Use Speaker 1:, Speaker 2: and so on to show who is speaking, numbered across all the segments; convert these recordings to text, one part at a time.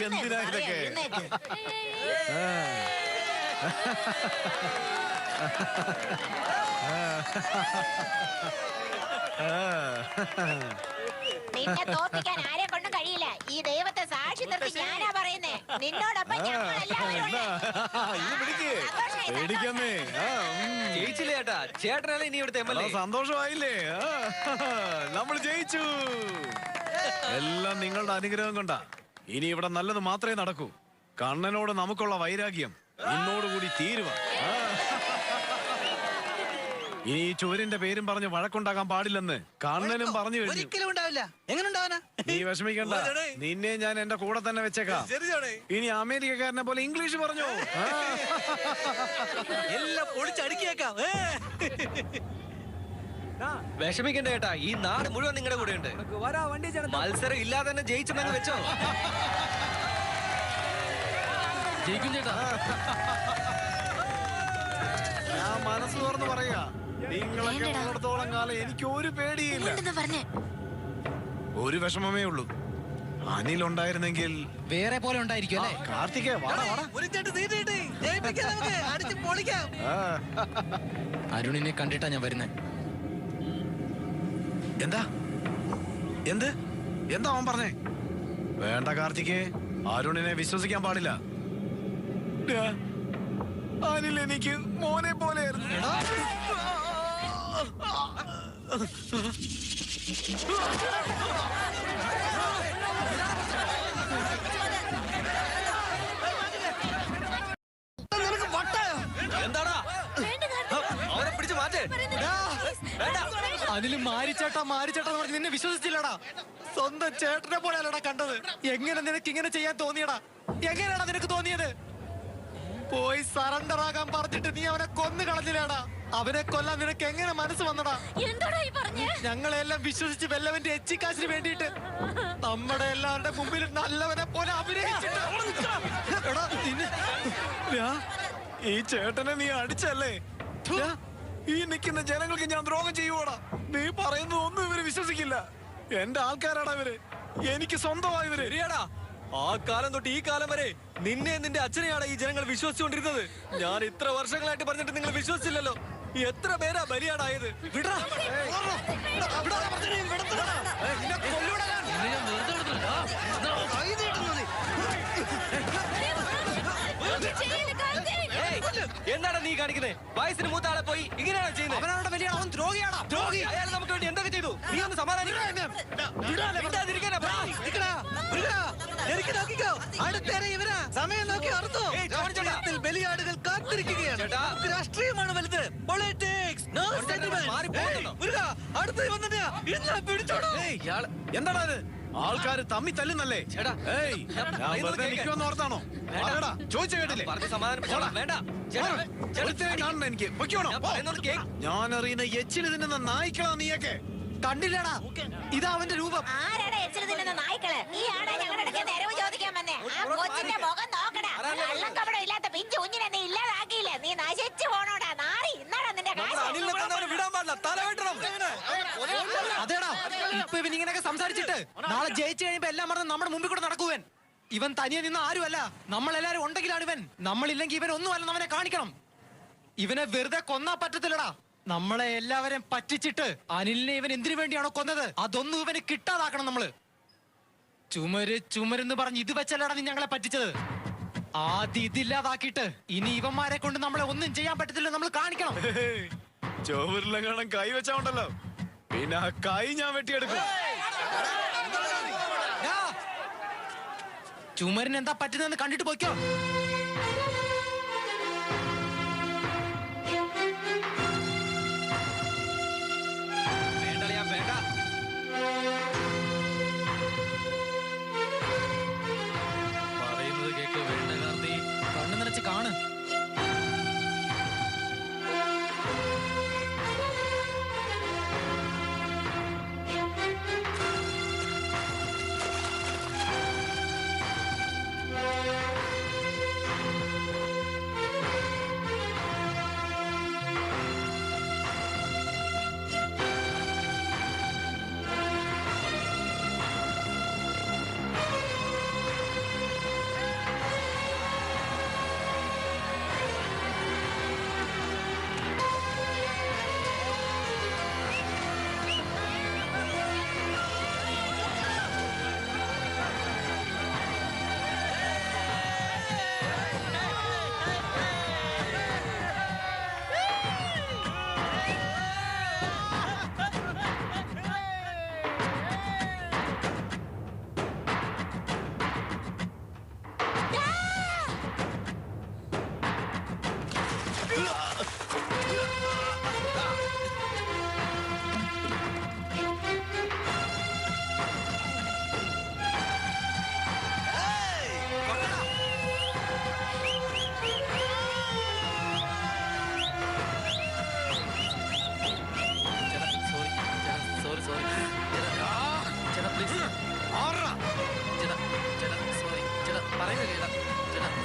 Speaker 1: എന്തിനാ ഇതൊക്കെ?
Speaker 2: നിന്നെ തോപ്പിക്കാൻ ആരെ കൊണ്ടും കഴിയില്ല. ഈ ദൈവത്തെ സാക്ഷി നിർത്തി ഞാനാ പറയുന്നേ. നിന്നോടൊപ്പം
Speaker 1: സന്തോഷമായില്ലേ? നമ്മൾ ജയിച്ചു. എല്ലാം നിങ്ങളുടെ അനുഗ്രഹം കൊണ്ടാ. ഇനി ഇവിടെ നല്ലത് മാത്രമേ നടക്കൂ. കണ്ണനോട് നമുക്കുള്ള വൈരാഗ്യം ഇന്നോടുകൂടി തീരുവ. ഇനി ഈ ചുവരിന്റെ പേരും പറഞ്ഞ് വഴക്കുണ്ടാക്കാൻ പാടില്ലെന്ന് കണ്ണനും പറഞ്ഞു കഴിഞ്ഞു. നീ വിഷമിക്കണ്ട, നിന്നെ ഞാൻ എന്റെ കൂടെ തന്നെ വെച്ചേക്കാം. ഇനി അമേരിക്കക്കാരനെ പോലെ ഇംഗ്ലീഷ് പറഞ്ഞോ.
Speaker 3: എല്ലാം പൊളിച്ചടുക്കിയേക്കാം. വിഷമിക്കണ്ട ചേട്ടാ, ഈ നാട് മുഴുവൻ നിങ്ങളുടെ കൂടെ ഉണ്ട്. മത്സരം ഇല്ലാതെ തന്നെ ജയിച്ചെന്നങ്ങ് വെച്ചോ. ജയിക്കും ചേട്ടാ.
Speaker 1: ഞാൻ മനസ്സ് തുറന്ന് പറയാ, നിങ്ങളൊക്കെ ഉള്ളിടത്തോളം കാലം എനിക്ക് ഒരു പേടിയില്ല. ഒരു വിഷമമേ ഉള്ളൂ, അനിൽ ഉണ്ടായിരുന്നെങ്കിൽ
Speaker 4: വേറെ പോലെ ഉണ്ടായിരിക്കും അല്ലേ?
Speaker 1: കാർത്തികേ
Speaker 4: അരുണിനെ കണ്ടിട്ടാ ഞാൻ വരുന്നേ.
Speaker 1: എന്താ എന്താ അവൻ പറഞ്ഞേ? വേണ്ട കാർത്തികേ, അരുണിനെ വിശ്വസിക്കാൻ പാടില്ല. അനിൽ എനിക്ക് മോനെ പോലെയായിരുന്നു.
Speaker 3: എന്താടാ അവരെ പിടിച്ചു മാറ്റേ.
Speaker 4: അതില് മാരിച്ചേട്ടാ പറഞ്ഞ് നിന്നെ വിശ്വസിച്ചില്ലടാ. സ്വന്തം ചേട്ടനെ പോലെയല്ലടാ കണ്ടത്. എങ്ങനെ നിനക്ക് ഇങ്ങനെ ചെയ്യാൻ തോന്നിയടാ? എങ്ങനെയാടാ നിനക്ക് തോന്നിയത്? പോയി സറണ്ടർ ആകാൻ പറഞ്ഞിട്ട് നീ അവനെ കൊന്നു കളഞ്ഞില്ലേടാ. അവനെ കൊല്ലാൻ നിനക്ക് എങ്ങനെ മനസ്സ് വന്നടാ? ഞങ്ങളെല്ലാം വിശ്വസിച്ച് വെല്ലവന്റെ എച്ചിക്കാശിന് വേണ്ടിയിട്ട് നമ്മുടെ എല്ലാവരുടെ മുമ്പിൽ നല്ലവനെ പോലെ അഭിനയിച്ചിട്ട്
Speaker 1: ഈ ചേട്ടനെ നീ അടിച്ചല്ലേ? ഈ നിൽക്കുന്ന ജനങ്ങൾക്ക് ഞാൻ ദ്രോഹം ചെയ്യുവോടാ? നീ പറയുന്നത് ഒന്നും ഇവര് വിശ്വസിക്കില്ല. എന്റെ ആൾക്കാരാടാ ഇവര്, എനിക്ക് സ്വന്തമായവര്.
Speaker 3: ശരിയാടാ, ആ കാലം തൊട്ട് ഈ കാലം വരെ നിന്നെ നിന്റെ അച്ഛനെയാണ് ഈ ജനങ്ങൾ വിശ്വസിച്ചുകൊണ്ടിരുന്നത്. ഞാൻ ഇത്ര വർഷങ്ങളായിട്ട് പറഞ്ഞിട്ട് നിങ്ങൾ വിശ്വസിച്ചില്ലല്ലോ. എത്ര പേരാ ബലിയാടായത്? എന്താണ് നീ കാണിക്കുന്നത്? വയസ്സിന് മൂത്ത ആളെ പോയി ഇങ്ങനെയാണോ ചെയ്യുന്നത്?
Speaker 4: അവനവരുടെ വലിയ അവൻ ദ്രോഹിയാടാ, ദ്രോഹി.
Speaker 3: അയാൾ നമുക്ക് വേണ്ടി എന്തൊക്കെ ചെയ്തു? നീ ഒന്ന് സമാധാനിക്കാൻ.
Speaker 5: സമയം നോക്കി ഓർത്തു. ബലിയാടുകൾ കാത്തിരിക്കുകയാണ്. രാഷ്ട്രീയമാണ് വലുത്. പൊളിറ്റിക്സ്.
Speaker 1: എന്താടാ അത്? ആൾക്കാര് തമ്മി തല്ലുന്നല്ലേ? ഓർത്താണോ? ചോദിച്ച കേട്ടില്ലേ? എനിക്ക് ഞാൻ അറിയുന്ന എച്ചില് തിന്നുന്ന നായ്ക്കളാ നീയൊക്കെ.
Speaker 4: കണ്ടില്ലടാ, ഇതാ അവന്റെ രൂപം.
Speaker 2: ആരാടാ എച്ചില് തിന്നുന്ന നായ്ക്കള്? നീ ആടാ ഞങ്ങളുടെ അടുത്ത് നിരവ് ചോദിക്കാൻ വന്നേ? ആ കൊച്ചിന്റെ മുഖം നോക്കടാ. കള്ളക്കപടം ഇല്ലാത്ത പിഞ്ചു കുഞ്ഞിനെ നീ ഇല്ലാതാക്കിയില്ലേ? നീ നശിച്ചു പോണോടാ നാറി. ഇന്നാടാ നിന്റെ
Speaker 4: അതേടാ, ഇപ്പൊ ഇവൻ ഇങ്ങനെയൊക്കെ സംസാരിച്ചിട്ട് നാളെ ജയിച്ചു കഴിയുമ്പോ എല്ലാം പറഞ്ഞ് നമ്മുടെ മുമ്പിൽ കൂടെ നടക്കുവൻ. ഇവൻ തനിയെ നിന്ന് ആരുമല്ല, നമ്മളെല്ലാരും ഉണ്ടെങ്കിലാണ് ഇവൻ. നമ്മളില്ലെങ്കിൽ ഇവൻ ഒന്നുമല്ല, അവനെ കാണിക്കണം. ഇവനെ വെറുതെ കൊന്നാ പറ്റത്തില്ലടാ. നമ്മളെ എല്ലാവരെയും പറ്റിച്ചിട്ട് അനിലിനെ ഇവൻ എന്തിനു വേണ്ടിയാണോ കൊന്നത് അതൊന്നും ഇവന് കിട്ടാതാക്കണം നമ്മള്. ചുമരെന്ന് പറഞ്ഞ് ഇത് വെച്ചല്ലടാ നീ ഞങ്ങളെ പറ്റിച്ചത്. ആദ്യം ഇതില്ലാതാക്കിയിട്ട് ഇനി ഇവന്മാരെ കൊണ്ട് നമ്മളെ ഒന്നും ചെയ്യാൻ പറ്റത്തില്ല, നമ്മൾ കാണിക്കണം.
Speaker 1: ചോറിലെങ്ങാനും കൈ വെച്ചാണ്ടല്ലോ, പിന്നെ ആ കൈ ഞാൻ വെട്ടിയെടുക്കും.
Speaker 4: ചുമരിന് എന്താ പറ്റുന്നതെന്ന് കണ്ടിട്ട് പോയിക്കോ. പറയുന്നത് കേക്ക്. വേണ്ട കാർത്തി, കണ്ണു നിറച്ച് കാണ്.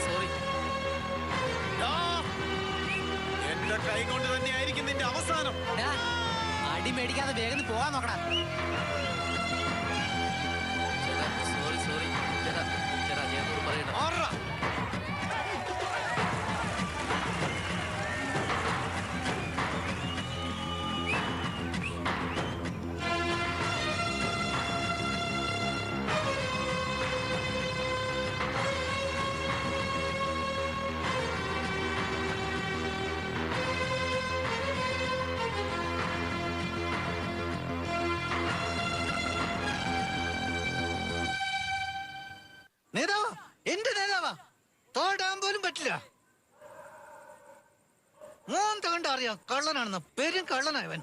Speaker 5: സോറി.
Speaker 1: എന്റെ കൈ കൊണ്ട് തന്നെയായിരിക്കും നിന്റെ അവസാനം.
Speaker 4: അടി മേടിക്കാതെ വേഗം പോവാൻ നോക്കടാ.
Speaker 5: സോറി സോറി ചേട്ടാ ചേട്ടാ ചേട്ടനോട് പറയണം.
Speaker 1: ആറാ.
Speaker 5: നേതാവാ, എന്റെ നേതാവാ, തോടാൻ പോലും പറ്റില്ല. മോന്ത കണ്ട അറിയാം കള്ളനാണെന്ന്. പെരും കള്ളനായവൻ.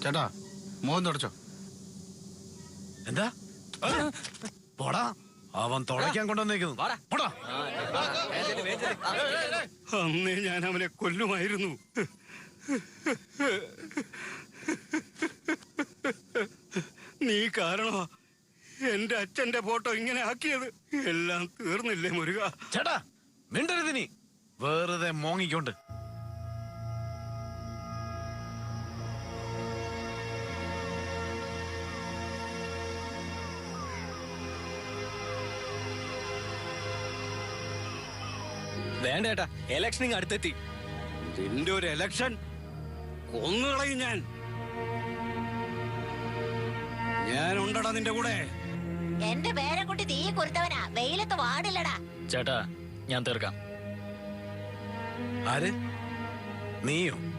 Speaker 1: ചേട്ടാ മോഹൻ തുടച്ചോ. എന്താ പോടാ, അവൻ തുടയ്ക്കാൻ കൊണ്ടുവന്നേക്കുന്നു. പോടാ.
Speaker 6: അന്നേ ഞാൻ അവനെ കൊല്ലുമായിരുന്നു. നീ കാരണമാ എന്റെ അച്ഛന്റെ ഫോട്ടോ ഇങ്ങനെ ആക്കിയത്. എല്ലാം തീർന്നില്ലേ മുരുക?
Speaker 1: ചേട്ടാ മിണ്ടരുതിനി, വെറുതെ മോങ്ങിക്കൊണ്ട്.
Speaker 3: വേണ്ട ഏട്ടാ, ഇലക്ഷനിങ് അടുത്തെത്തി.
Speaker 6: നിന്റെ ഒരു എലക്ഷൻ കൊന്നുകളയും ഞാൻ. ഞാനുണ്ടടാ നിന്റെ കൂടെ.
Speaker 2: എന്റെ പേരക്കുട്ടി തീ കുരുത്തവനാ, വെയിലത്ത് വാടില്ലടാ.
Speaker 3: ചേട്ടാ ഞാൻ തീർക്കാം.
Speaker 1: ആര്? നീയോ?